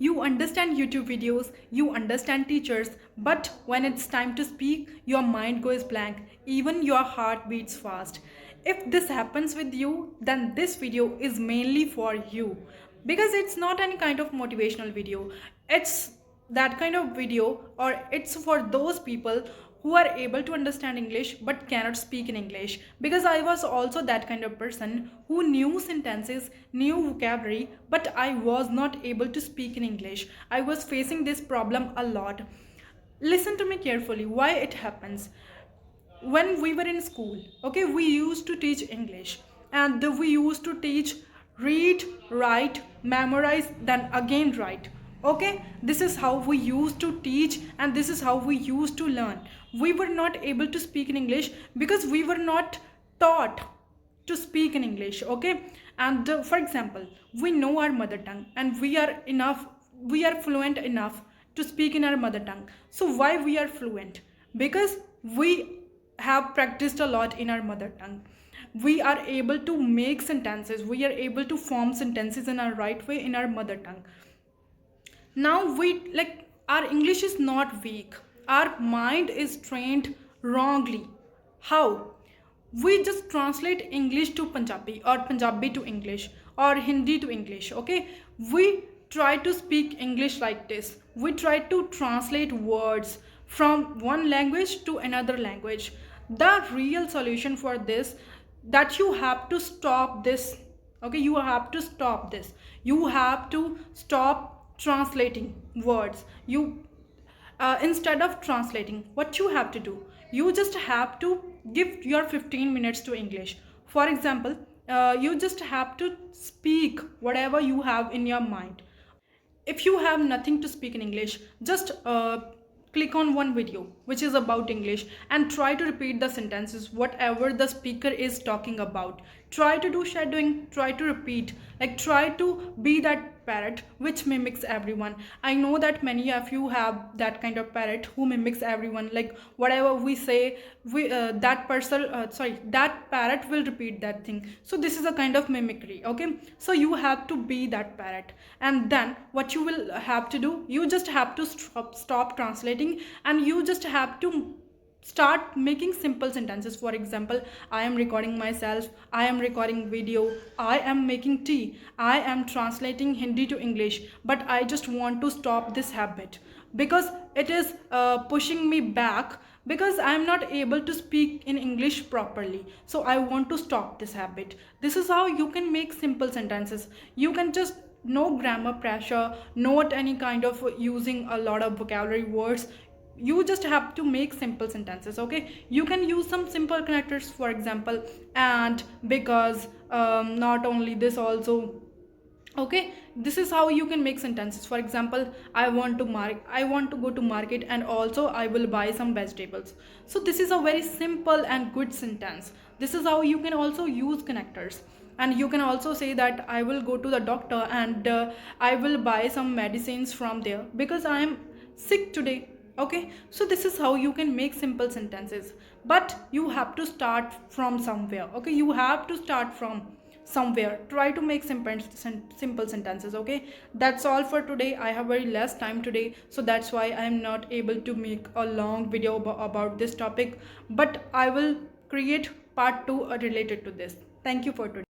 You understand YouTube videos, you understand teachers, but when it's time to speak, your mind goes blank, even your heart beats fast. If this happens with you, then this video is mainly for you, because it's not any kind of motivational video. It's that kind of video, or it's for those people who are able to understand English but cannot speak in English. Because I was also that kind of person who knew sentences, knew vocabulary, but I was not able to speak in English. I was facing this problem a lot. Listen to me carefully why it happens. When we were in school, okay, we used to teach English, and we used to teach read, write, memorize, then again write. Okay, this is how we used to teach, and this is how we used to learn. We were not able to speak in English because we were not taught to speak in English. Okay, and for example, we know our mother tongue, and we are fluent enough to speak in our mother tongue. So why we are fluent? Because we have practiced a lot in our mother tongue. We are able to make sentences, we are able to form sentences in our right way in our mother tongue. Now we, like, our English is not weak, our mind is trained wrongly. How? We just translate English to Punjabi, or Punjabi to English, or Hindi to English. Okay, we try to speak English like this. We try to translate words from one language to another language. The real solution for this, that you have to stop this. Okay, you have to stop this. You have to stop translating words. You instead of translating, what you have to do, you just have to give your 15 minutes to English. For example, you just have to speak whatever you have in your mind. If you have nothing to speak in English, just click on one video which is about English and try to repeat the sentences whatever the speaker is talking about. Try to do shadowing, try to repeat, like try to be that parrot which mimics everyone. I know that many of you have that kind of parrot who mimics everyone. Like whatever we say, we that parrot will repeat that thing. So this is a kind of mimicry. Okay, so you have to be that parrot, and then what you will have to do, you just have to stop translating, and you just have to start making simple sentences. For example, I am recording myself, I am recording video, I am making tea, I am translating Hindi to English, but I just want to stop this habit because it is pushing me back, because I am not able to speak in English properly. So I want to stop this habit. This is how you can make simple sentences. You can just no grammar pressure, not any kind of using a lot of vocabulary words. You just have to make simple sentences. Okay, you can use some simple connectors, for example, and, because, not only this also. Okay, this is how you can make sentences. For example, I want to go to market, and also I will buy some vegetables. So this is a very simple and good sentence. This is how you can also use connectors. And you can also say that I will go to the doctor, and I will buy some medicines from there because I am sick today. Okay, so this is how you can make simple sentences, but you have to start from somewhere. Okay, you have to start from somewhere. Try to make simple sentences. Okay, that's all for today. I have very less time today, so that's why I am not able to make a long video about this topic, but I will create part 2 related to this. Thank you for today.